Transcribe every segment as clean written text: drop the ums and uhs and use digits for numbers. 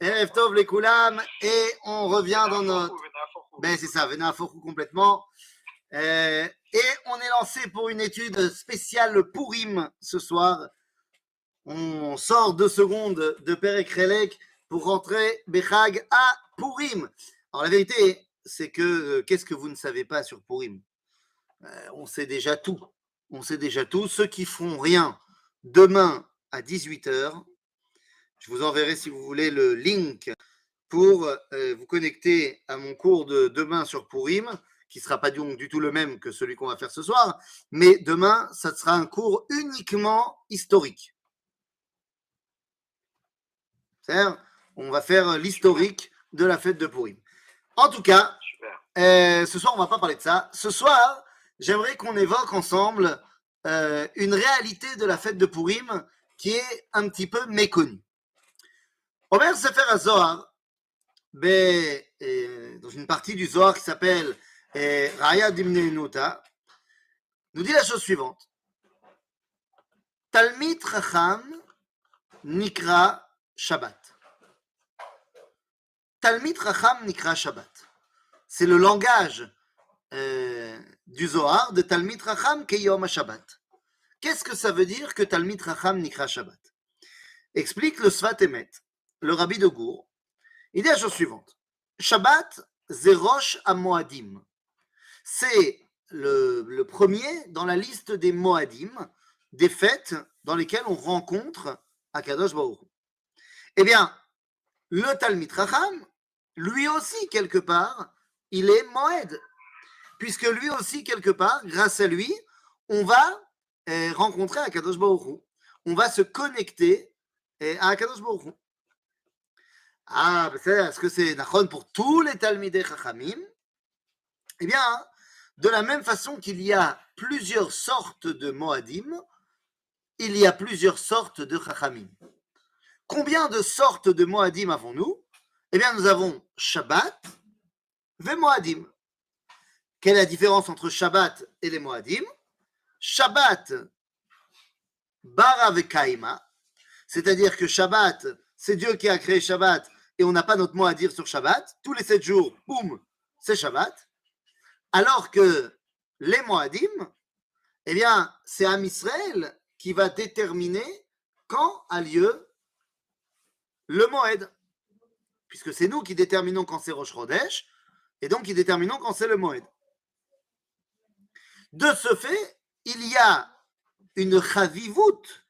Erev Tov les Koulam, et on revient dans notre... Ben c'est ça, Vena Fourou complètement. Et on est lancé pour une étude spéciale Purim ce soir. On sort 2 secondes de Perek Relek pour rentrer Bechag à Purim. Alors la vérité, c'est que qu'est-ce que vous ne savez pas sur Purim? On sait déjà tout. On sait déjà tout. Ceux qui font rien demain à 18h, je vous enverrai si vous voulez le link pour vous connecter à mon cours de demain sur Purim, qui ne sera pas donc du tout le même que celui qu'on va faire ce soir, mais demain, ça sera un cours uniquement historique. C'est-à-dire, on va faire l'historique de la fête de Purim. En tout cas, ce soir, on ne va pas parler de ça. Ce soir, j'aimerais qu'on évoque ensemble une réalité de la fête de Purim qui est un petit peu méconnue. Omer Sefer HaZohar, dans une partie du Zohar qui s'appelle Raya Dimneinuta, nous dit la chose suivante. Talmid Chacham Nikra Shabbat. Talmid Chacham Nikra Shabbat. C'est le langage du Zohar de Talmid Chacham Keyom Shabbat. Qu'est-ce que ça veut dire que Talmid Chacham Nikra Shabbat? Explique le Sfat Emet, le rabbi de Gour. Il dit la chose suivante. Shabbat, c'est Rosh HaMoadim. C'est le premier dans la liste des Moadim, des fêtes dans lesquelles on rencontre Akadosh Baruch Hu. Eh bien, le Talmid Chacham, lui aussi, quelque part, il est Moed. Puisque lui aussi, quelque part, grâce à lui, on va rencontrer Akadosh Baruch Hu. On va se connecter à Akadosh Baruch Hu. Ah, est-ce que c'est Nachon pour tous les Talmidei Chachamim? Eh bien, de la même façon qu'il y a plusieurs sortes de Moadim, il y a plusieurs sortes de Chachamim. Combien de sortes de Moadim avons-nous? Eh bien, nous avons Shabbat et Moadim. Quelle est la différence entre Shabbat et les Moadim? Shabbat, Bara Vekaima, c'est-à-dire que Shabbat, c'est Dieu qui a créé Shabbat et on n'a pas notre mot à dire sur Shabbat. Tous les 7 jours, boum, c'est Shabbat. Alors que les Moadim, eh bien, c'est Am Israël qui va déterminer quand a lieu le Moed. Puisque c'est nous qui déterminons quand c'est Rosh Chodesh et donc qui déterminons quand c'est le Moed. De ce fait, il y a une chavivut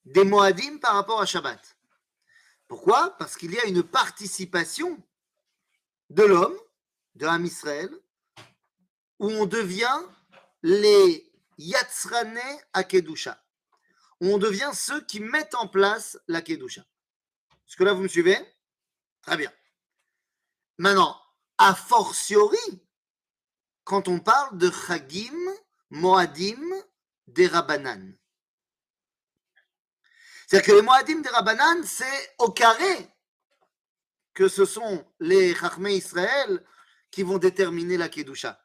des Moadim par rapport à Shabbat. Pourquoi? Parce qu'il y a une participation de l'homme, de Am Israël, où on devient les Yatzrane à Kedusha. Où on devient ceux qui mettent en place la Kedusha. Est-ce que là, vous me suivez? Très bien. Maintenant, a fortiori, quand on parle de Chagim, Moadim, des Rabbanan. C'est-à-dire que les Moadim des Rabbanan, c'est au carré que ce sont les Chachmei Israël qui vont déterminer la Kedusha.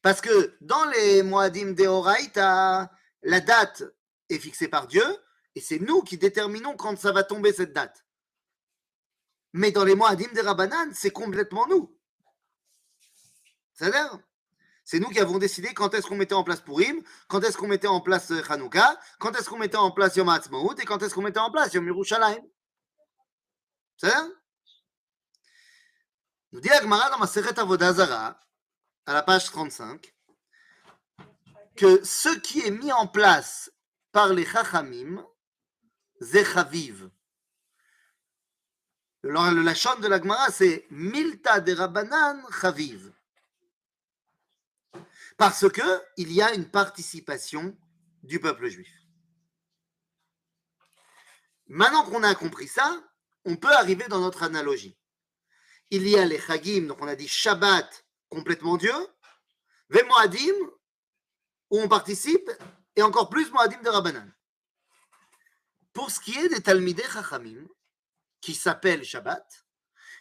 Parce que dans les Moadim des Horaïta, la date est fixée par Dieu et c'est nous qui déterminons quand ça va tomber cette date. Mais dans les Moadim des Rabbanan, c'est complètement nous. C'est-à-dire, c'est nous qui avons décidé quand est-ce qu'on mettait en place Purim, quand est-ce qu'on mettait en place Hanouka, quand est-ce qu'on mettait en place Yom HaAtzmaut et quand est-ce qu'on mettait en place Yom Yerushalayim. C'est-à-dire, nous dit la Gemara dans Masechet Avodah Zara, à la page 35, que ce qui est mis en place par les Chachamim, c'est Chaviv. Le lachon de la Gemara, c'est Milta de Rabbanan Chaviv. Parce qu'il y a une participation du peuple juif. Maintenant qu'on a compris ça, on peut arriver dans notre analogie. Il y a les Chagim, donc on a dit Shabbat, complètement Dieu, les Moadim, où on participe, et encore plus Moadim de Rabbanan. Pour ce qui est des Talmidei Chachamim, qui s'appellent Shabbat,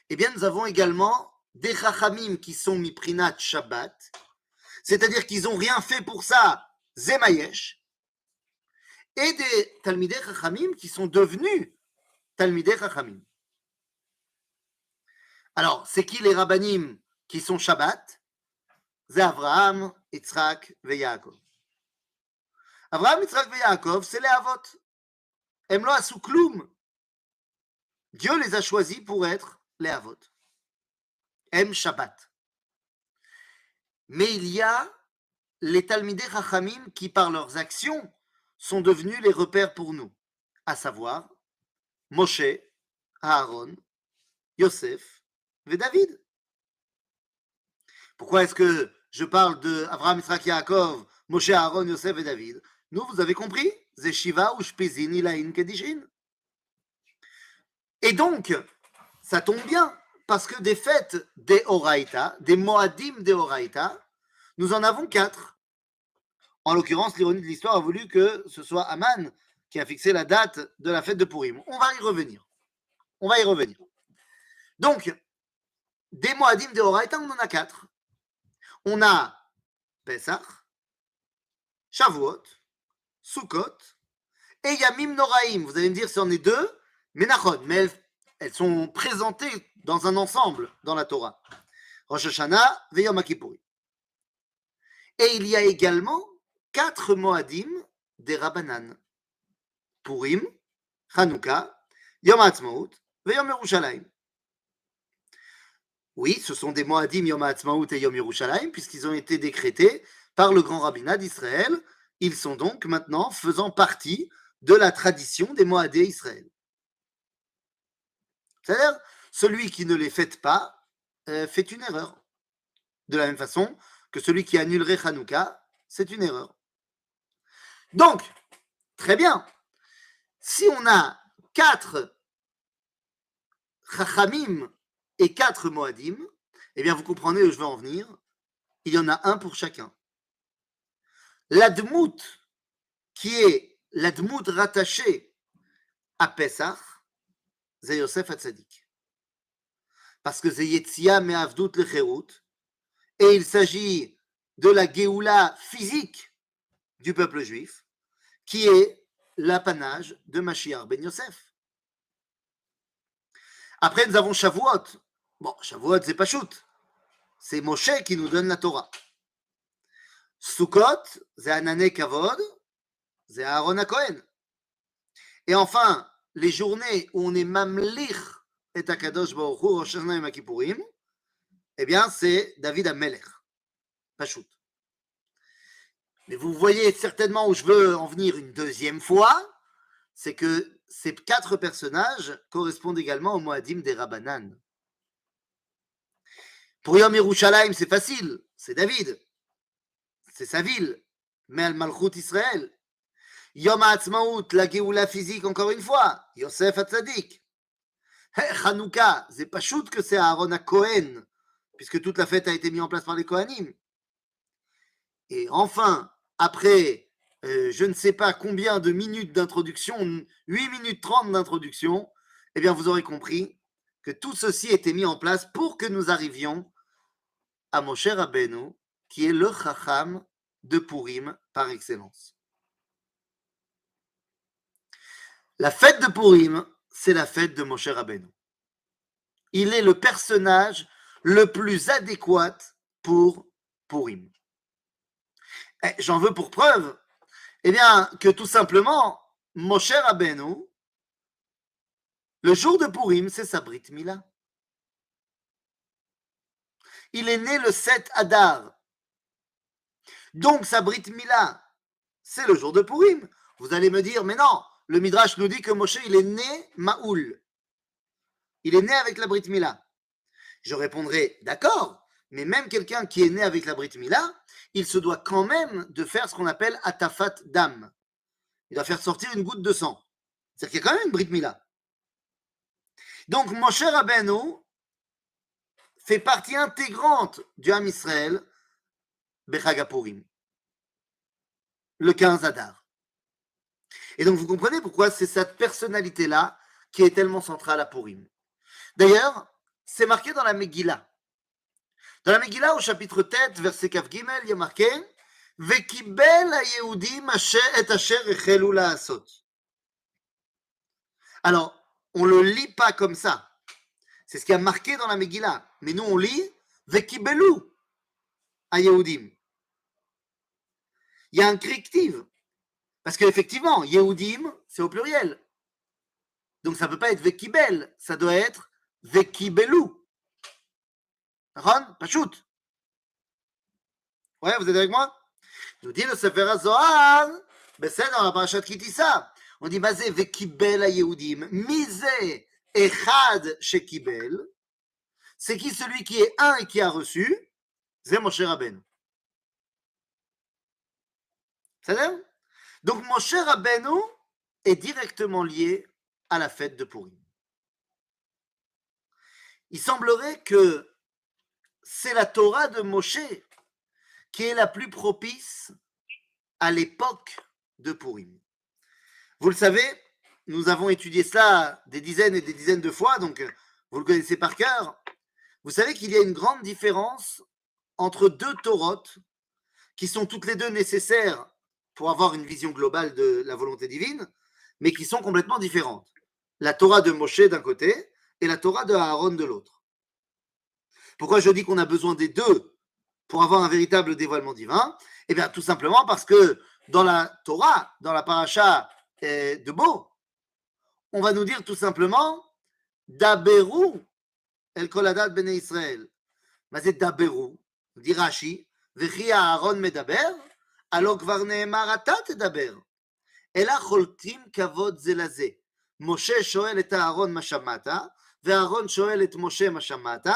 eh bien nous avons également des Chachamim qui sont Miprinat Shabbat, c'est-à-dire qu'ils n'ont rien fait pour ça, Zemayesh, et des Talmidei Chachamim qui sont devenus Talmidei Chachamim. Alors, c'est qui les rabbanim qui sont Shabbat? C'est Avraham, Yitzhak et Yaakov. Avraham, Yitzhak et Yaakov, c'est les Avot. Em lo asu kloum. Dieu les a choisis pour être les Avot. Em Shabbat. Mais il y a les Talmidei Chachamim qui, par leurs actions, sont devenus les repères pour nous, à savoir Moshe, Aaron, Yosef et David. Pourquoi est-ce que je parle de Avraham, Yitzhak, Yaakov, Moshe, Aaron, Yosef et David? Nous, vous avez compris? Zeshiva ou Shpezin, Ilaïn, Kedishin. Et donc, ça tombe bien, parce que des fêtes des Horaïta, des Moadim des Horaïta, nous en avons 4. En l'occurrence, l'ironie de l'histoire a voulu que ce soit Aman qui a fixé la date de la fête de Purim. On va y revenir. Donc, des Moadim des Horaïta, on en a 4. On a Pesach, Shavuot, Sukkot et Yamim Noraim. Vous allez me dire si on est 2, Menachon, mais elles sont présentées dans un ensemble dans la Torah. Rosh Hashanah et Yom Kippourim. Et il y a également 4 Moadim des Rabbanan. Purim, Hanouka, Yom Ha'atzmaut et Yom Yerushalayim. Oui, ce sont des Moadim Yom Ha'atzmaut et Yom Yerushalayim, puisqu'ils ont été décrétés par le grand rabbinat d'Israël. Ils sont donc maintenant faisant partie de la tradition des Moadés Israël. C'est-à-dire, celui qui ne les fête pas fait une erreur. De la même façon que celui qui annulerait Hanouka, c'est une erreur. Donc, très bien. Si on a 4 Chachamim et 4 Moadim, eh bien vous comprenez où je veux en venir. Il y en a un pour chacun. L'Admout, qui est l'Admout rattaché à Pesach, c'est Yosef Hatzadik. Parce que c'est Yetzia Me'avdut Lecherut, et il s'agit de la Géoula physique du peuple juif, qui est l'apanage de Mashiach ben Yosef. Après, nous avons Shavuot. Bon, Shavuot, c'est pas shoot. C'est Moshe qui nous donne la Torah. Sukkot, c'est Anané Kavod, c'est Aaron HaKohen. Et enfin, les journées où on est Mamlich et Akadosh Baruch Hu, Rosh Hashanah et Yom Kippourim, eh bien, c'est David HaMelech. Pas shoot. Mais vous voyez certainement où je veux en venir une deuxième fois, c'est que ces 4 personnages correspondent également au Moadim des Rabbanan. Pour Yom Yerushalayim, c'est facile, c'est David. C'est sa ville, Mel Malchut Israël. Yom Ha'atzmaut, la Géoula physique, encore une fois, Yosef Hatzadik. Hanouka, c'est pas shoot que c'est Aaron HaKohen, puisque toute la fête a été mise en place par les Kohanim. Et enfin, après, je ne sais pas combien de minutes d'introduction, 8 minutes 30 d'introduction, eh bien vous aurez compris que tout ceci a été mis en place pour que nous arrivions à Moshe Rabbeinu, qui est le Chacham de Purim par excellence. La fête de Purim, c'est la fête de Moshe Rabbeinu. Il est le personnage le plus adéquat pour Purim. J'en veux pour preuve, eh bien, que tout simplement, Moshe Rabbeinu, le jour de Purim, c'est sa Brit Mila. Il est né le 7 Adar. Donc, sa Brit Mila, c'est le jour de Purim. Vous allez me dire, mais non, le Midrash nous dit que Moshe, il est né Ma'oul. Il est né avec la Brit Mila. Je répondrai, d'accord, mais même quelqu'un qui est né avec la Brit Mila, il se doit quand même de faire ce qu'on appelle Atafat Dam. Il doit faire sortir une goutte de sang. C'est-à-dire qu'il y a quand même une Brit Mila. Donc, Moshe Rabbeinu fait partie intégrante du Ham Israël, Bechag HaPurim, le 15 Adar. Et donc, vous comprenez pourquoi c'est cette personnalité-là qui est tellement centrale à Purim. D'ailleurs, c'est marqué dans la Megillah. Dans la Megillah, au chapitre tête, verset Kaf Gimel, il y a marqué Vekibel haYehudim et asher echelu la'asot. Alors, on ne le lit pas comme ça. C'est ce qui a marqué dans la Megillah. Mais nous, on lit Vekibelu à Yehudim. Il y a un correctif. Parce qu'effectivement, Yehudim, c'est au pluriel. Donc ça ne peut pas être Vekibel, ça doit être Vekibelu. Ron, Pachout. Ouais, vous êtes avec moi? Nous dit le Sefer HaZohar, c'est dans la parashat Kitissa. On dit, Mazé Vekibel à Yehudim, Misé Echad Shekibel. C'est qui celui qui est un et qui a reçu? C'est Moshe Rabbeinu. C'est ça? Donc Moshe Rabbeinu est directement lié à la fête de Purim. Il semblerait que c'est la Torah de Moshe qui est la plus propice à l'époque de Purim. Vous le savez, nous avons étudié cela des dizaines et des dizaines de fois, donc vous le connaissez par cœur. Vous savez qu'il y a une grande différence entre deux Torotes qui sont toutes les deux nécessaires pour avoir une vision globale de la volonté divine, mais qui sont complètement différentes. La Torah de Moshe d'un côté et la Torah de Aaron de l'autre. Pourquoi je dis qu'on a besoin des deux pour avoir un véritable dévoilement divin? Eh bien, tout simplement parce que dans la Torah, dans la paracha de Bo, on va nous dire tout simplement Daberu el koladat bene Israël. Mais c'est Daberu, dit Rashi, Vechi Aaron medaber, alors kvar neemar ata tedaber. Ela choltim kavod זה לזה. משה שואל את אהרון מה שמעת, ואהרון שואל את משה מה שמעת,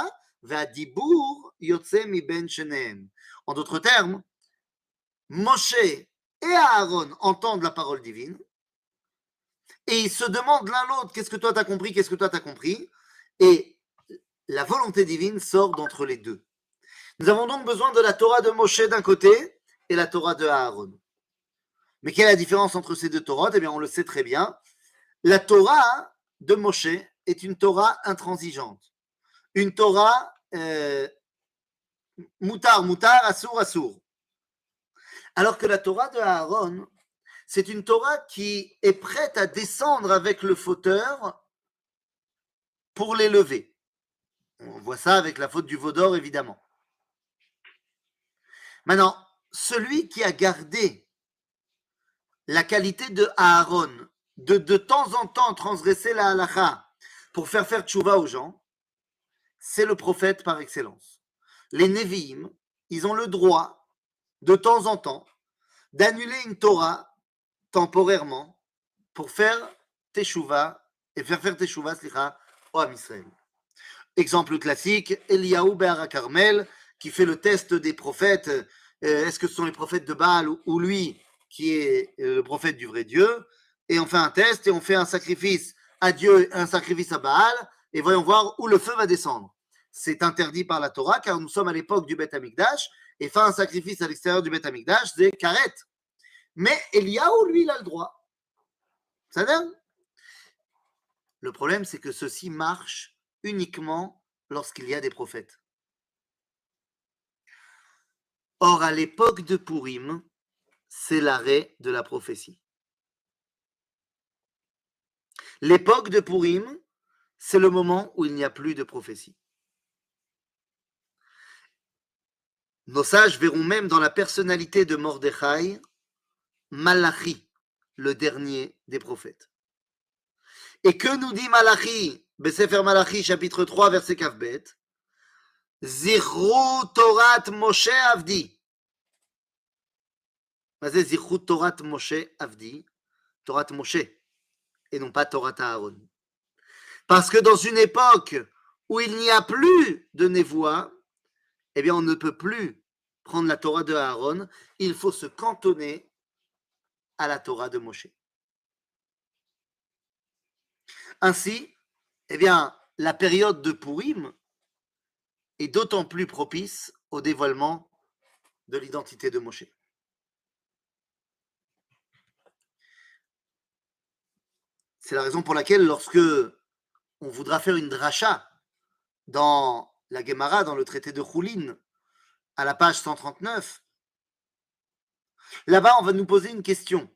והדיבור יוצא מבין שניהם. En d'autres termes, Moshe et Aaron entendent la parole divine, et ils se demandent l'un l'autre, qu'est-ce que toi t'as compris, qu'est-ce que toi t'as compris, et la volonté divine sort d'entre les deux. Nous avons donc besoin de la Torah de Moshe d'un côté, et la Torah de Aaron. Mais quelle est la différence entre ces deux Torahs? Eh bien, on le sait très bien. La Torah de Moshe est une Torah intransigeante. Une Torah moutar, moutar, assour, assour. Alors que la Torah de Aaron, c'est une Torah qui est prête à descendre avec le fauteur pour l'élever. On voit ça avec la faute du veau d'or, évidemment. Maintenant, celui qui a gardé la qualité de Aaron, de temps en temps transgresser la halakha pour faire tchouva aux gens, c'est le prophète par excellence. Les Nevi'im, ils ont le droit, de temps en temps, d'annuler une Torah temporairement pour faire teshuva et faire teshuva, au Am Israël. Exemple classique, Eliyahu Be'ara Carmel, qui fait le test des prophètes. Est-ce que ce sont les prophètes de Baal ou lui qui est le prophète du vrai Dieu? Et on fait un test et on fait un sacrifice à Dieu, un sacrifice à Baal, et voyons voir où le feu va descendre. C'est interdit par la Torah car nous sommes à l'époque du Beth Amikdash, et faire un sacrifice à l'extérieur du Beth Amikdash, c'est karet. Mais Eliyahu, lui, il a le droit. Ça donne? Le problème, c'est que ceci marche uniquement lorsqu'il y a des prophètes. Or, à l'époque de Purim, c'est l'arrêt de la prophétie. L'époque de Purim, c'est le moment où il n'y a plus de prophétie. Nos sages verront même dans la personnalité de Mordechai, Malachi, le dernier des prophètes. Et que nous dit Malachi, Besefer Malachi, chapitre 3, verset Kavbet, Zichru Torat Moshe Avdi. C'est Zichru Torat Moshe Avdi, Torat Moshe, et non pas Torat Aaron. Parce que dans une époque où il n'y a plus de névoie, eh bien on ne peut plus prendre la Torah de Aaron, il faut se cantonner à la Torah de Moshe. Ainsi, eh bien, la période de Purim est d'autant plus propice au dévoilement de l'identité de Moshe. C'est la raison pour laquelle, lorsque on voudra faire une dracha dans la Gemara, dans le traité de Choulin, à la page 139, là-bas, on va nous poser une question.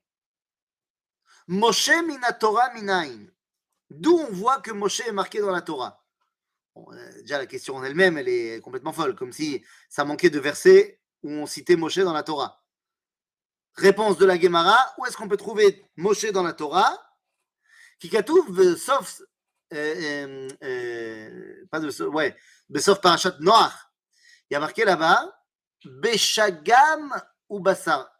Moshe mina Torah minayin. D'où on voit que Moshe est marqué dans la Torah. Bon, déjà, la question en elle-même, elle est complètement folle, comme si ça manquait de versets où on citait Moshe dans la Torah. Réponse de la Gemara, où est-ce qu'on peut trouver Moshe dans la Torah? Qui katouv, sauf, pas de, ouais, sauf Parashat Noach. Il y a marqué là-bas, Beshagam ou Bassar.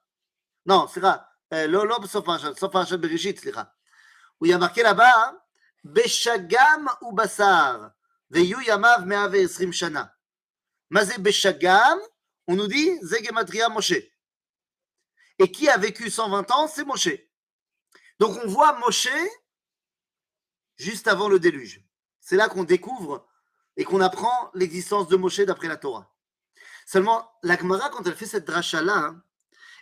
Non, c'est ça. Sauf Parashat Bereshit, où il y a marqué là-bas, Beshagam ou Bassar. Veyu Yamav 120 Shana. Mazé Beshagam, on nous dit, Zegematria Moshe. Et qui a vécu 120 ans, c'est Moshe. Donc on voit Moshe juste avant le déluge. C'est là qu'on découvre et qu'on apprend l'existence de Moshe d'après la Torah. Seulement, la Gemara, quand elle fait cette dracha-là, hein,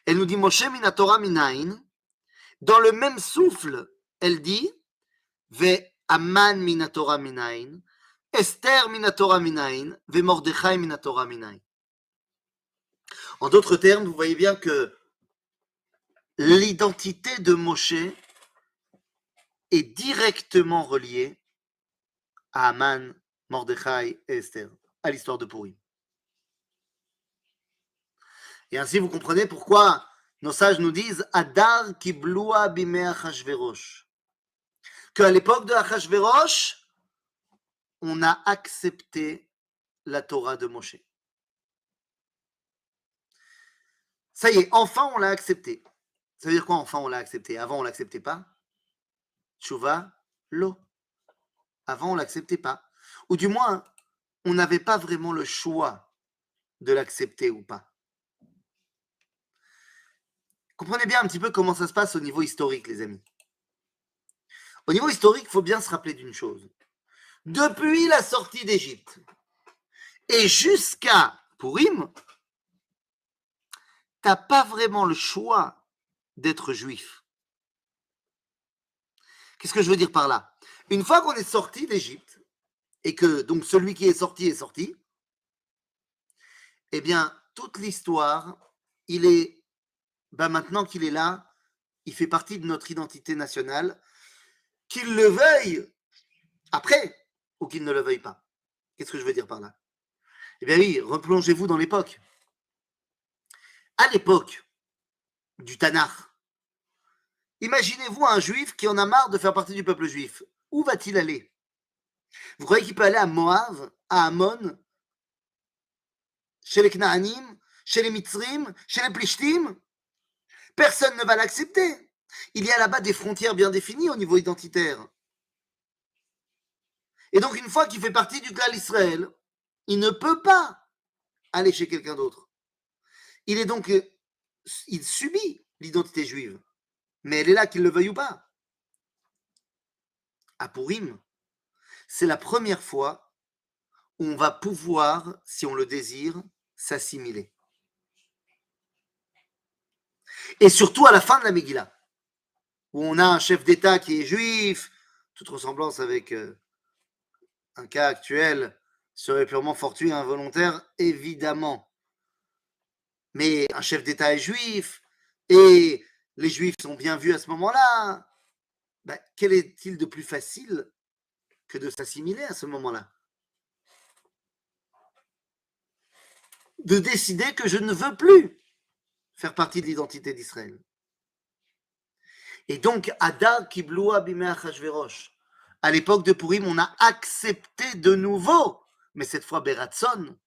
elle nous dit Moshe mina Torah minayin. Dans le même souffle, elle dit Ve Aman mina Torah minayin, Esther mina Torah minayin, Ve Mordechai mina Torah minayin. En d'autres termes, vous voyez bien que l'identité de Moshe est directement reliée à Aman, Mordechai et Esther, à l'histoire de Purim. Et ainsi, vous comprenez pourquoi nos sages nous disent Adar kibloua bimei Achashverosh. Qu'à l'époque de Achashverosh, on a accepté la Torah de Moshe. Ça y est, enfin on l'a accepté. Ça veut dire quoi, enfin on l'a accepté? Avant on l'acceptait pas? Tshuva, lo. Avant on l'acceptait pas. Ou du moins, on n'avait pas vraiment le choix de l'accepter ou pas. Comprenez bien un petit peu comment ça se passe au niveau historique, les amis. Au niveau historique, il faut bien se rappeler d'une chose. Depuis la sortie d'Égypte et jusqu'à Purim, t'as pas vraiment le choix d'être juif. Qu'est-ce que je veux dire par là? Une fois qu'on est sorti d'Égypte, et que donc celui qui est sorti, eh bien, toute l'histoire, il est, maintenant qu'il est là, il fait partie de notre identité nationale, qu'il le veuille après, ou qu'il ne le veuille pas. Qu'est-ce que je veux dire par là? Eh bien oui, replongez-vous dans l'époque. À l'époque du Tanakh, imaginez-vous un juif qui en a marre de faire partie du peuple juif. Où va-t-il aller? Vous croyez qu'il peut aller à Moab, à Ammon, chez les Knaanim, chez les Mitzrim, chez les Plishtim? Personne ne va l'accepter. Il y a là-bas des frontières bien définies au niveau identitaire. Et donc, une fois qu'il fait partie du clan Israël, il ne peut pas aller chez quelqu'un d'autre. Il est donc, il subit l'identité juive. Mais elle est là, qu'il le veuille ou pas. À Purim, c'est la première fois où on va pouvoir, si on le désire, s'assimiler. Et surtout à la fin de la Megillah, où on a un chef d'État qui est juif, toute ressemblance avec un cas actuel serait purement fortuit et involontaire, évidemment. Mais un chef d'État est juif, et les juifs sont bien vus à ce moment-là. Ben, quel est-il de plus facile que de s'assimiler à ce moment-là? De décider que je ne veux plus faire partie de l'identité d'Israël. Et donc, Adar Kibloua Bimei Achashverosh. À l'époque de Purim, on a accepté de nouveau, mais cette fois Beratson,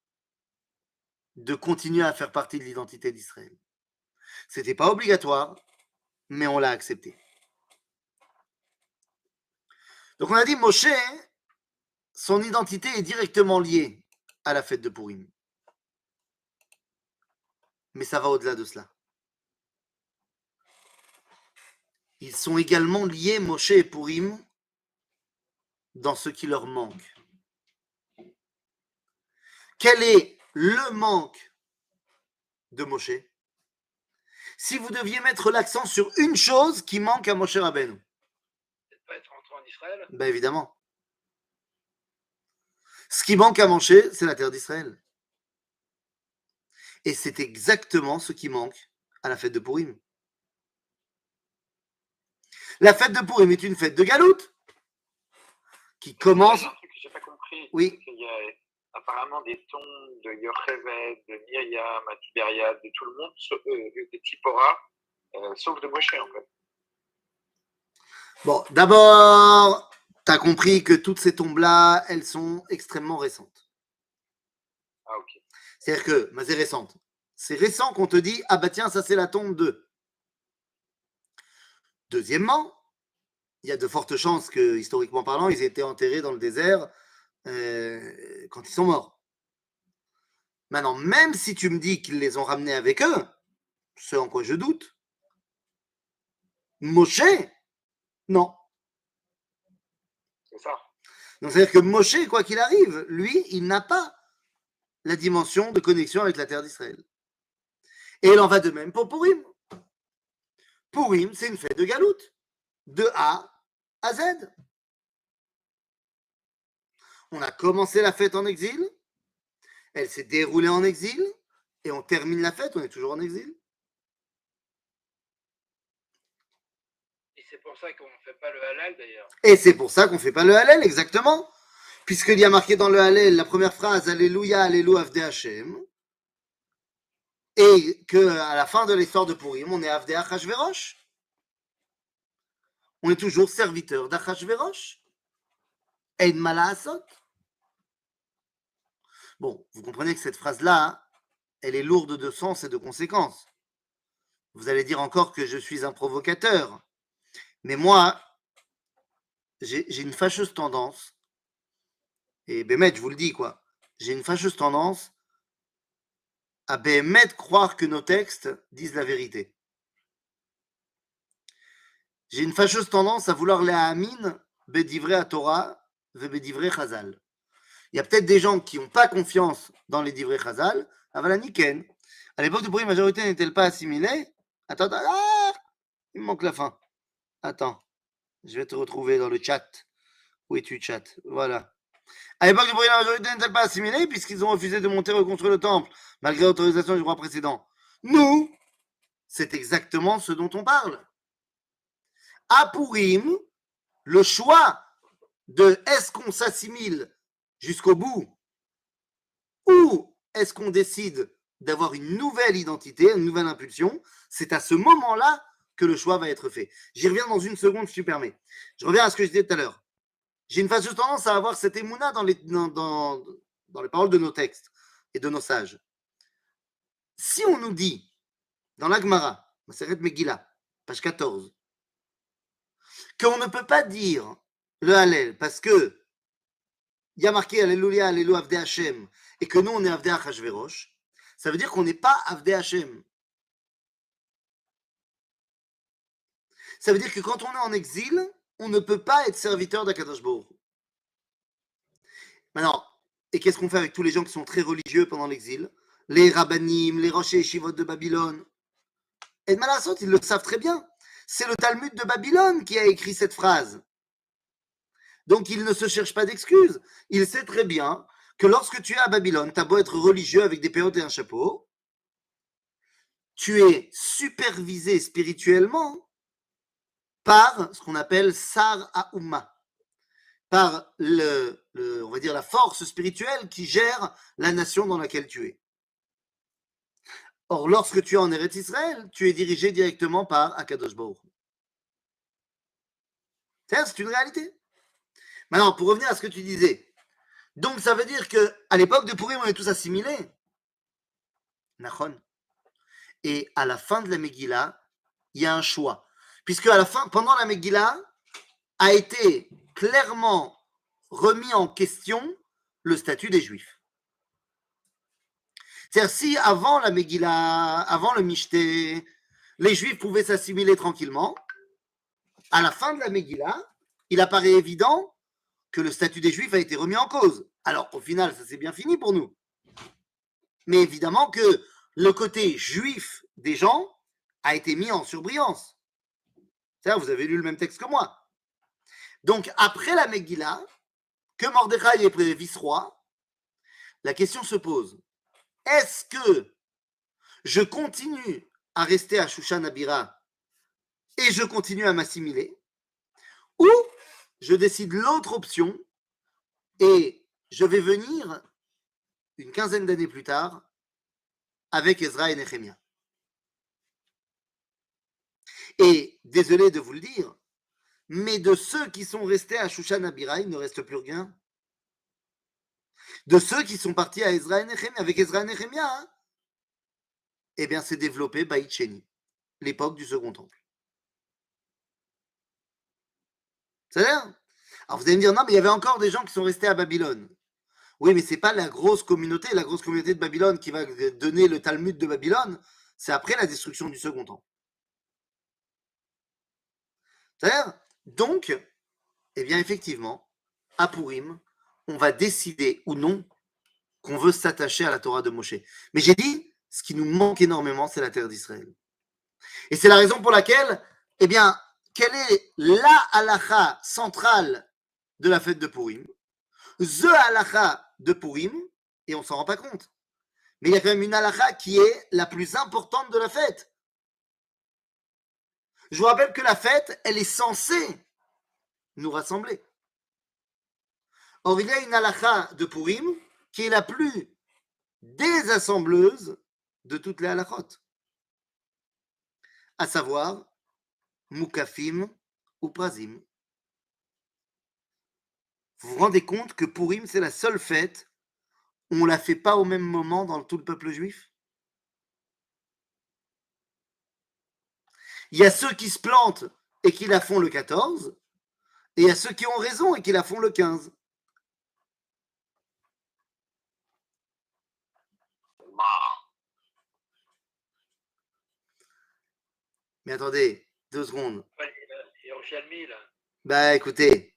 de continuer à faire partie de l'identité d'Israël. C'était pas obligatoire, mais on l'a accepté. Donc on a dit Moshe, son identité est directement liée à la fête de Purim. Mais ça va au-delà de cela. Ils sont également liés, Moshe et Purim, dans ce qui leur manque. Quel est le manque de Moshe? Si vous deviez mettre l'accent sur une chose qui manque à Moshe Rabbeinu. Peut-être pas être rentré en Israël. Ben évidemment. Ce qui manque à Moshe, c'est la terre d'Israël. Et c'est exactement ce qui manque à la fête de Purim. La fête de Purim est une fête de galoute. qui commence. Un truc que j'ai pas compris, Oui. c'est qu'il y a apparemment des tons de Yocheved, de Myriam, à Tibériade, de tout le monde, de Tipora, sauf de Moshe en fait. Bon, d'abord, tu as compris que toutes ces tombes-là, elles sont extrêmement récentes. Ah ok. C'est-à-dire que, c'est récente. C'est récent qu'on te dit, ah bah tiens, ça c'est la tombe de. Deuxièmement, il y a de fortes chances que, historiquement parlant, ils aient été enterrés dans le désert quand ils sont morts. Maintenant, même si tu me dis qu'ils les ont ramenés avec eux, ce en quoi je doute, Moshe, non. C'est ça. Donc, c'est-à-dire que Moshe, quoi qu'il arrive, lui, il n'a pas la dimension de connexion avec la terre d'Israël. Et il en va de même pour Purim. Purim, c'est une fête de galoute, de A à Z. On a commencé la fête en exil, elle s'est déroulée en exil, et on termine la fête, on est toujours en exil. Et c'est pour ça qu'on ne fait pas le halal d'ailleurs. Et c'est pour ça qu'on ne fait pas le Hallel, exactement. Puisqu'il y a marqué dans le Hallel la première phrase, Alléluia, Alléluia, Avdé Hashem. Et qu'à la fin de l'histoire de Purim, on est Avdé Achashverosh. On est toujours serviteur d'Achashverosh. Ein Malaasot. Bon, vous comprenez que cette phrase-là, elle est lourde de sens et de conséquences. Vous allez dire encore que je suis un provocateur. Mais moi, j'ai une fâcheuse tendance, et Bémet, je vous le dis, quoi, j'ai une fâcheuse tendance à Bémet croire que nos textes disent la vérité. J'ai une fâcheuse tendance à vouloir les amin bédivré à Torah ve bédivré Chazal. Il y a peut-être des gens qui n'ont pas confiance dans les divré Chazal, avala niken. À l'époque de Purim, la majorité n'est-elle pas assimilée? Attends, il me manque la fin. Attends, je vais te retrouver dans le chat. Où es-tu, chat? Voilà. À l'époque de Purim, la majorité n'est-elle pas assimilée puisqu'ils ont refusé de monter reconstruire le temple malgré l'autorisation du roi précédent? Nous, c'est exactement ce dont on parle. À Purim, le choix de est-ce qu'on s'assimile jusqu'au bout ou est-ce qu'on décide d'avoir une nouvelle identité, une nouvelle impulsion, c'est à ce moment-là que le choix va être fait. J'y reviens dans une seconde, si tu permets. Je reviens à ce que je disais tout à l'heure. J'ai une fâcheuse tendance à avoir cette émouna dans les paroles de nos textes et de nos sages. Si on nous dit, dans l'Agmara, Maseret Megillah, page 14, qu'on ne peut pas dire le Hallel parce que il y a marqué Alléluia, Alléluia, Avdé Hashem, et que nous on est Avdé Achashverosh, ça veut dire qu'on n'est pas Avdé Hashem. Ça veut dire que quand on est en exil, on ne peut pas être serviteur d'Akadosh Baruch Hu. Maintenant, et qu'est-ce qu'on fait avec tous les gens qui sont très religieux pendant l'exil? Les rabbanim, les rochers et shivot de Babylone. Et Malassot, ils le savent très bien. C'est le Talmud de Babylone qui a écrit cette phrase. Donc il ne se cherche pas d'excuses. Il sait très bien que lorsque tu es à Babylone, tu as beau être religieux avec des péotes et un chapeau, tu es supervisé spirituellement par ce qu'on appelle Sar Ha'umma, par on va dire la force spirituelle qui gère la nation dans laquelle tu es. Or, lorsque tu es en Eretz Israël, tu es dirigé directement par Akadosh Baruch Hu. C'est une réalité. Maintenant, pour revenir à ce que tu disais, donc ça veut dire qu'à l'époque de Purim, on est tous assimilés. Nachon. Et à la fin de la Megillah, il y a un choix. Puisque à la fin, pendant la Megillah, a été clairement remis en question le statut des Juifs. C'est-à-dire, si avant la Megillah, avant le Mishté, les Juifs pouvaient s'assimiler tranquillement, à la fin de la Megillah, il apparaît évident que le statut des Juifs a été remis en cause. Alors, au final, ça s'est bien fini pour nous. Mais évidemment que le côté juif des gens a été mis en surbrillance. C'est-à-dire, vous avez lu le même texte que moi. Donc, après la Megillah, que Mordechai est vice-roi, la question se pose. Est-ce que je continue à rester à Shushan Abira et je continue à m'assimiler, ou je décide l'autre option Et je vais venir une quinzaine d'années plus tard avec Ezra et Nehemia. Et désolé de vous le dire, mais de ceux qui sont restés à Shushan Abira, il ne reste plus rien. De ceux qui sont partis à Ezra et Nehemia, avec Ezra et Nehemia, hein, eh bien, c'est développé Baït Sheni, l'époque du Second Temple. C'est-à-dire, alors vous allez me dire, non, mais il y avait encore des gens qui sont restés à Babylone. Oui, mais c'est pas la grosse communauté de Babylone qui va donner le Talmud de Babylone, c'est après la destruction du Second Temple. C'est-à-dire, donc, eh bien, effectivement, à Purim, on va décider ou non qu'on veut s'attacher à la Torah de Moshe. Mais j'ai dit, ce qui nous manque énormément, c'est la terre d'Israël. Et c'est la raison pour laquelle, eh bien, quelle est la halakha centrale de la fête de Purim? The halakha de Purim, et on s'en rend pas compte. Mais il y a quand même une halakha qui est la plus importante de la fête. Je vous rappelle que la fête, elle est censée nous rassembler. Or, il y a une halakha de Purim qui est la plus désassembleuse de toutes les halakhot, à savoir Mukafim ou Prazim. Vous vous rendez compte que Purim, c'est la seule fête où on ne la fait pas au même moment dans tout le peuple juif? Il y a ceux qui se plantent et qui la font le 14, et il y a ceux qui ont raison et qui la font le 15. Mais attendez, 2 secondes. Bah écoutez,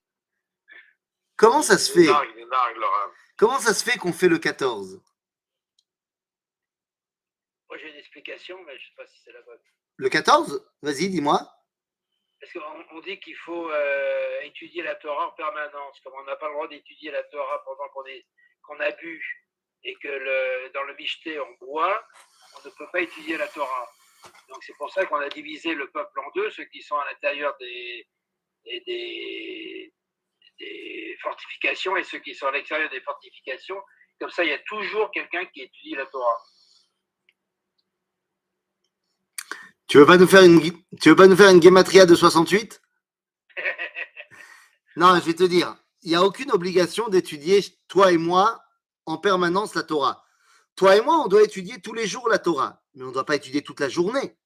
comment ça se fait? Comment ça se fait qu'on fait le 14? Moi, j'ai une explication, mais je ne sais pas si c'est la bonne. Le 14? Vas-y, dis-moi. Parce qu'on dit qu'il faut étudier la Torah en permanence. Comme on n'a pas le droit d'étudier la Torah pendant qu'on a bu et que dans le Michté, on boit, on ne peut pas étudier la Torah. Donc, c'est pour ça qu'on a divisé le peuple en deux, ceux qui sont à l'intérieur des fortifications et ceux qui sont à l'extérieur des fortifications. Comme ça, il y a toujours quelqu'un qui étudie la Torah. Tu veux pas nous faire une guématria de 68? Non, je vais te dire, il n'y a aucune obligation d'étudier, toi et moi, en permanence la Torah. Toi et moi, on doit étudier tous les jours la Torah, mais on ne doit pas étudier toute la journée.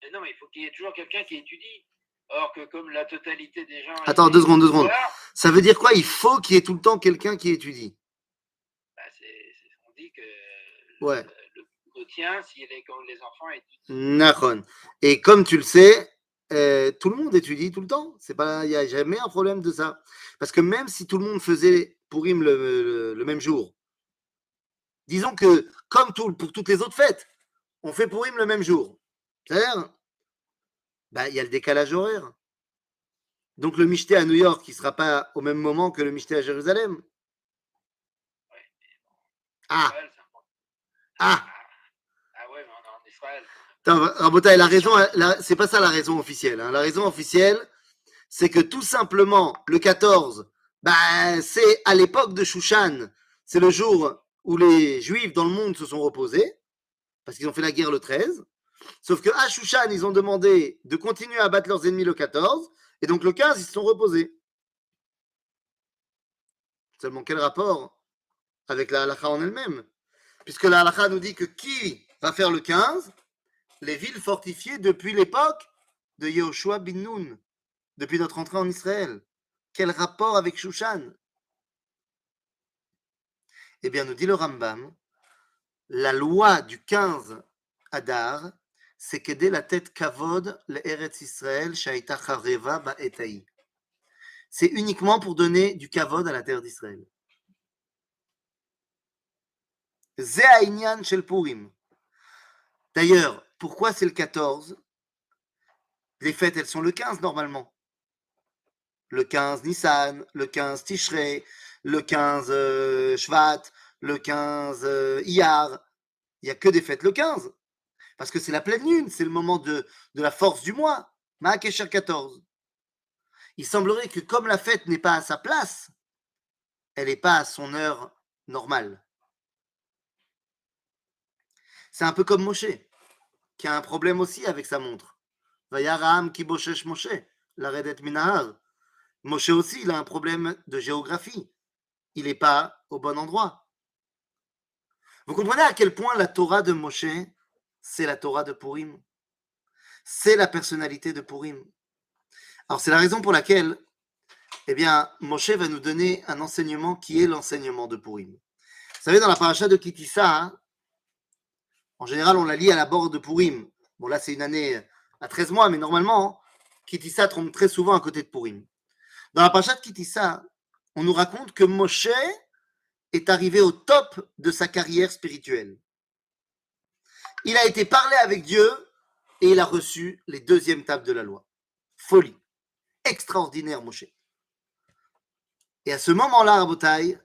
Mais non, mais il faut qu'il y ait toujours quelqu'un qui étudie. Or que comme la totalité des gens... Attends, 2 secondes. Ça veut dire quoi? Il faut qu'il y ait tout le temps quelqu'un qui étudie. Bah, on dit que ouais. le tien, si les enfants étudient. Nachon. Et comme tu le sais, tout le monde étudie tout le temps. Il n'y a jamais un problème de ça. Parce que même si tout le monde faisait Purim le même jour, disons que, comme pour toutes les autres fêtes, on fait Purim le même jour. C'est-à-dire, bah, il y a le décalage horaire. Donc le Michté à New York, il ne sera pas au même moment que le Michté à Jérusalem. Ouais, ah Israël, Ah ouais, mais on est en Israël. Rabota, la raison, c'est pas ça la raison officielle. Hein. La raison officielle, c'est que tout simplement, le 14, bah, c'est à l'époque de Shushan. C'est le jour où les Juifs dans le monde se sont reposés, parce qu'ils ont fait la guerre le 13. Sauf qu'à Shushan, ils ont demandé de continuer à battre leurs ennemis le 14, et donc le 15, ils se sont reposés. Seulement, quel rapport avec la halakha en elle-même? Puisque la halakha nous dit que qui va faire le 15? Les villes fortifiées depuis l'époque de Yehoshua bin Nun, depuis notre entrée en Israël. Quel rapport avec Shushan? Eh bien, nous dit le Rambam, la loi du 15 Adar, c'est qu'aider la tête kavod le Eretz Israël shaita chareva ba'etaï. C'est uniquement pour donner du kavod à la terre d'Israël. Ze ha'inyan shel Purim. D'ailleurs, pourquoi c'est le 14? Les fêtes, elles sont le 15 normalement. Le 15 Nissan, le 15 Tishrei, le 15 Shvat, le 15 Iyar. Il n'y a que des fêtes le 15. Parce que c'est la pleine lune, c'est le moment de la force du mois. Ma'akesher 14. Il semblerait que comme la fête n'est pas à sa place, elle n'est pas à son heure normale. C'est un peu comme Moshe, qui a un problème aussi avec sa montre. Vayaraham ki boshesh Moshe, la redet minahar. Moshe aussi, il a un problème de géographie. Il n'est pas au bon endroit. Vous comprenez à quel point la Torah de Moshe, c'est la Torah de Purim. C'est la personnalité de Purim. Alors c'est la raison pour laquelle, eh bien, Moshe va nous donner un enseignement qui est l'enseignement de Purim. Vous savez, dans la paracha de Kitissa, hein, en général, on la lit à la bord de Purim. Bon, là, c'est une année à 13 mois, mais normalement, Kitissa tombe très souvent à côté de Purim. Dans la paracha de Kitissa, on nous raconte que Moshe est arrivé au top de sa carrière spirituelle. Il a été parlé avec Dieu et il a reçu les deuxièmes tables de la loi. Folie. Extraordinaire, Moshe. Et à ce moment-là, Rabotai,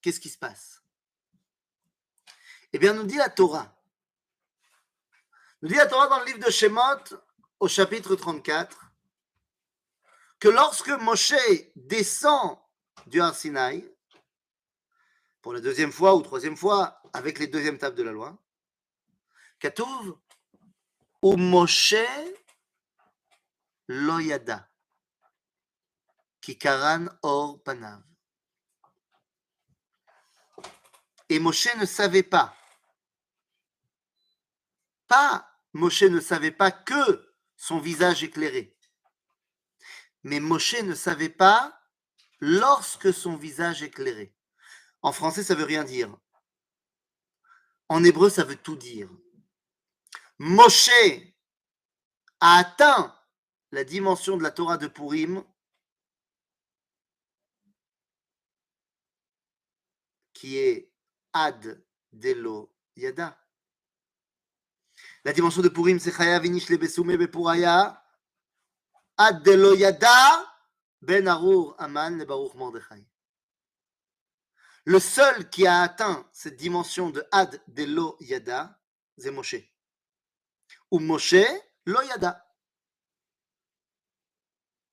qu'est-ce qui se passe? Eh bien, nous dit la Torah. Nous dit la Torah dans le livre de Shemot, au chapitre 34, que lorsque Moshe descend du Har Sinaï, pour la deuxième fois ou troisième fois, avec les deuxièmes tables de la loi, Katouv, ou Moshe lo yada, ki karan or panav. Et Moshe ne savait pas. Moshe ne savait pas que son visage éclairé. Mais Moshe ne savait pas lorsque son visage éclairé. En français, ça veut rien dire. En hébreu, ça veut tout dire. Moshe a atteint la dimension de la Torah de Purim qui est Ad Delo Yada. La dimension de Purim, c'est Chaya Vinish le Besume Bepuraya Ad Delo Yada Ben Arur Aman le Baruch Mordechai. Le seul qui a atteint cette dimension de Ad Delo Yada, c'est Moshe. Ou Moshe Lo Yada.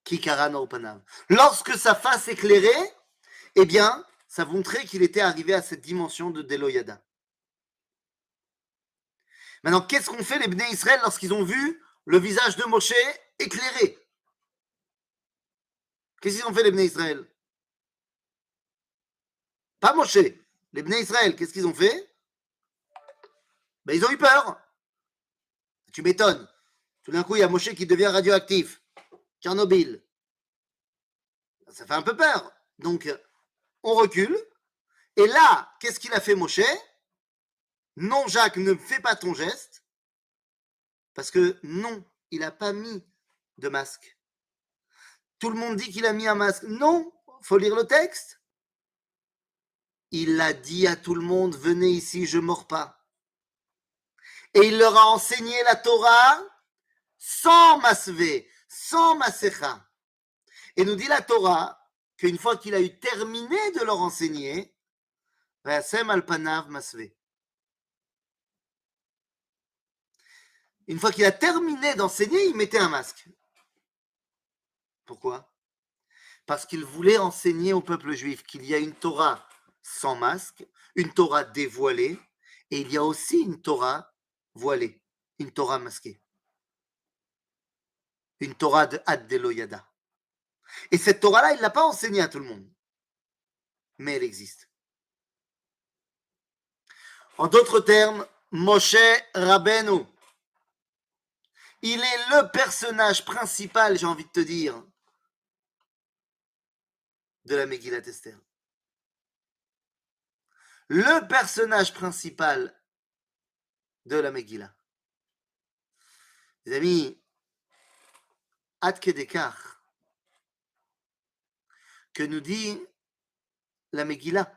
Kikaran Orpanav. Lorsque sa face éclairée, eh bien, ça montrait qu'il était arrivé à cette dimension de Delo Yada. Maintenant, qu'est-ce qu'ont fait les Bnei Israël lorsqu'ils ont vu le visage de Moshe éclairé? Qu'est-ce qu'ils ont fait les Bnei Israël? Pas Moshe. Les Bnei Israël, qu'est-ce qu'ils ont fait? Ben, ils ont eu peur. Tu m'étonnes. Tout d'un coup, il y a Moshe qui devient radioactif. Tchernobyl. Ça fait un peu peur. Donc, on recule. Et là, qu'est-ce qu'il a fait Moshe? Non, Jacques, ne fais pas ton geste. Parce que non, il n'a pas mis de masque. Tout le monde dit qu'il a mis un masque. Non, il faut lire le texte. Il a dit à tout le monde, venez ici, je ne mords pas. Et il leur a enseigné la Torah sans masvé, sans masecha. Et nous dit la Torah qu'une fois qu'il a eu terminé de leur enseigner, Vayasem al panav masvé. Une fois qu'il a terminé d'enseigner, il mettait un masque. Pourquoi? Parce qu'il voulait enseigner au peuple juif qu'il y a une Torah sans masque, une Torah dévoilée, et il y a aussi une Torah voilée, une Torah masquée. Une Torah de Ad Delo Yada. Et cette Torah-là, il ne l'a pas enseignée à tout le monde. Mais elle existe. En d'autres termes, Moshe Rabbeinu, il est le personnage principal, j'ai envie de te dire, de la Megillat Esther. Le personnage principal de la Megillah. Les amis, Ad Kedekar, que nous dit la Megillah,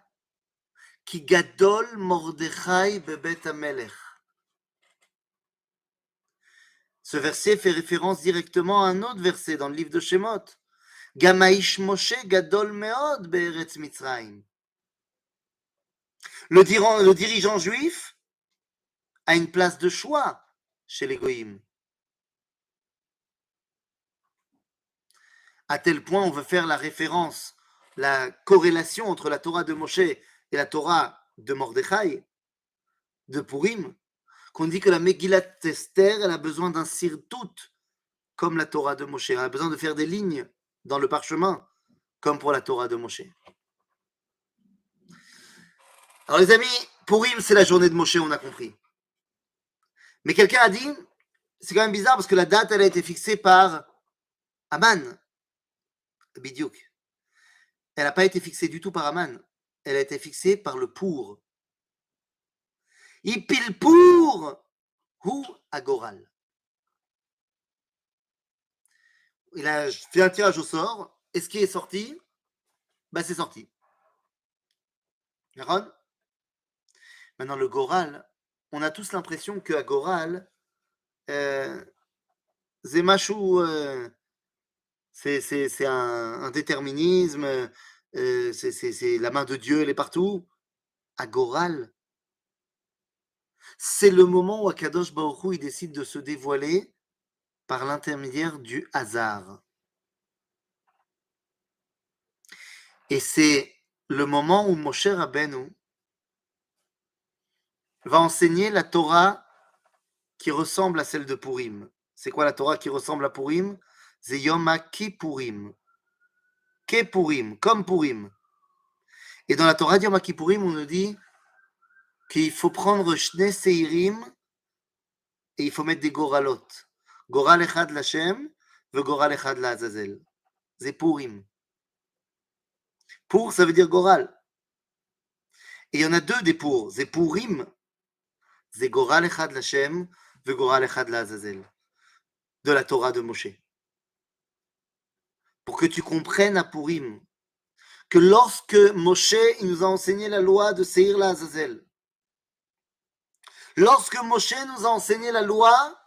Ki gadol Mordechai bebet hamelech. Ce verset fait référence directement à un autre verset dans le livre de Shemot. Gamaish Moshe gadol meod be'eretz Mitzrayim. Le dirigeant juif a une place de choix chez les Goïm. À tel point, on veut faire la référence la corrélation entre la Torah de Moshe et la Torah de Mordechai, de Purim, qu'on dit que la Megillat Esther, elle a besoin d'un sirtout, comme la Torah de Moshe. Elle a besoin de faire des lignes dans le parchemin, comme pour la Torah de Moshe. Alors les amis, Purim, c'est la journée de Moshe, on a compris. Mais quelqu'un a dit, c'est quand même bizarre parce que la date, elle a été fixée par Aman, Bidiouk. Elle n'a pas été fixée du tout par Aman. Elle a été fixée par le pour. Ipil pour ou agoral. Il a fait un tirage au sort. Et ce qui est sorti, bah c'est sorti. D'accord ? Maintenant, le goral, on a tous l'impression que à goral, c'est machou, c'est un déterminisme, c'est la main de Dieu, elle est partout. À goral, c'est le moment où Akadosh Baruch Hu, il décide de se dévoiler par l'intermédiaire du hasard. Et c'est le moment où Moshe Rabbeinu va enseigner la Torah qui ressemble à celle de Purim. C'est quoi la Torah qui ressemble à Purim? C'est Yom HaKippurim. Kepurim, comme Purim. Et dans la Torah de Yom HaKippurim, on nous dit qu'il faut prendre Shne Seirim et il faut mettre des Goralot. Goral Echad l'Hashem ve Goral Echad l'Azazel. C'est Purim. Pour, ça veut dire Goral. Et il y en a deux des pour. C'est Purim. C'est Goral Echad l'Hashem ve Goral Echad l'Azazel. De la Torah de Moshe. Pour que tu comprennes à Purim que lorsque Moshe il nous a enseigné la loi de Seir l'Azazel, lorsque Moshe nous a enseigné la loi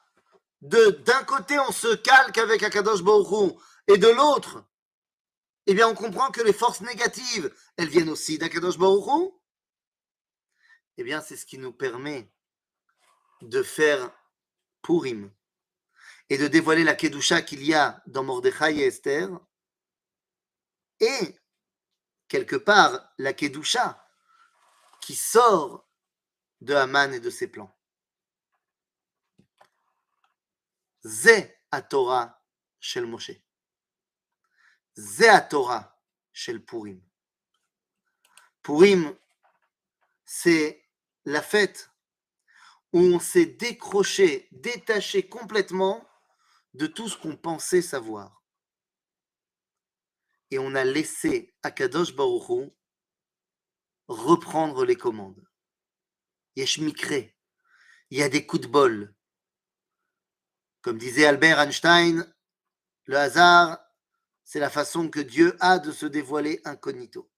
d'un côté on se calque avec Akadosh Baruch Hu et de l'autre, eh bien on comprend que les forces négatives, elles viennent aussi d'Akadosh Baruch Hu. Eh bien c'est ce qui nous permet de faire Purim et de dévoiler la Kedusha qu'il y a dans Mordechai et Esther et quelque part la Kedusha qui sort de Haman et de ses plans. Zé à Torah shel Moshe. Zé à Torah shel Purim. Purim, c'est la fête où on s'est décroché, détaché complètement de tout ce qu'on pensait savoir. Et on a laissé Akadosh Baruch Hu reprendre les commandes. Yesh mikre, il y a des coups de bol. Comme disait Albert Einstein, le hasard, c'est la façon que Dieu a de se dévoiler incognito.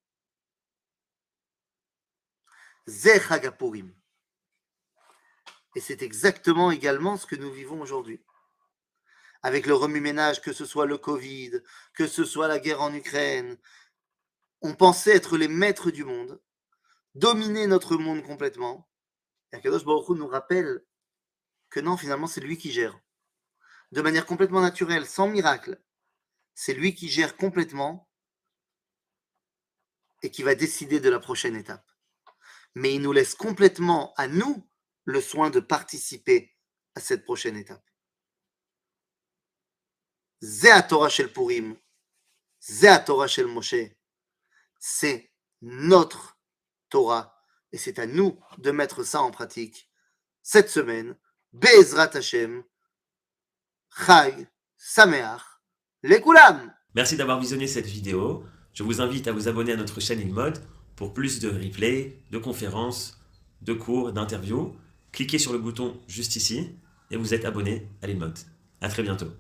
Zeh Chag HaPurim. Et c'est exactement également ce que nous vivons aujourd'hui. Avec le remue-ménage, que ce soit le Covid, que ce soit la guerre en Ukraine, on pensait être les maîtres du monde, dominer notre monde complètement. Et Akadosh Baruch Hu nous rappelle que non, finalement, c'est lui qui gère. De manière complètement naturelle, sans miracle. C'est lui qui gère complètement et qui va décider de la prochaine étape. Mais il nous laisse complètement à nous le soin de participer à cette prochaine étape. Zé à Torah shel Purim, Zé à Torah shel Moshe, c'est notre Torah et c'est à nous de mettre ça en pratique cette semaine. Be'ezrat Hashem, Chag Sameach Lekulam. Merci d'avoir visionné cette vidéo. Je vous invite à vous abonner à notre chaîne InMode pour plus de replays, de conférences, de cours, d'interviews. Cliquez sur le bouton juste ici et vous êtes abonné à l'InMode. À très bientôt.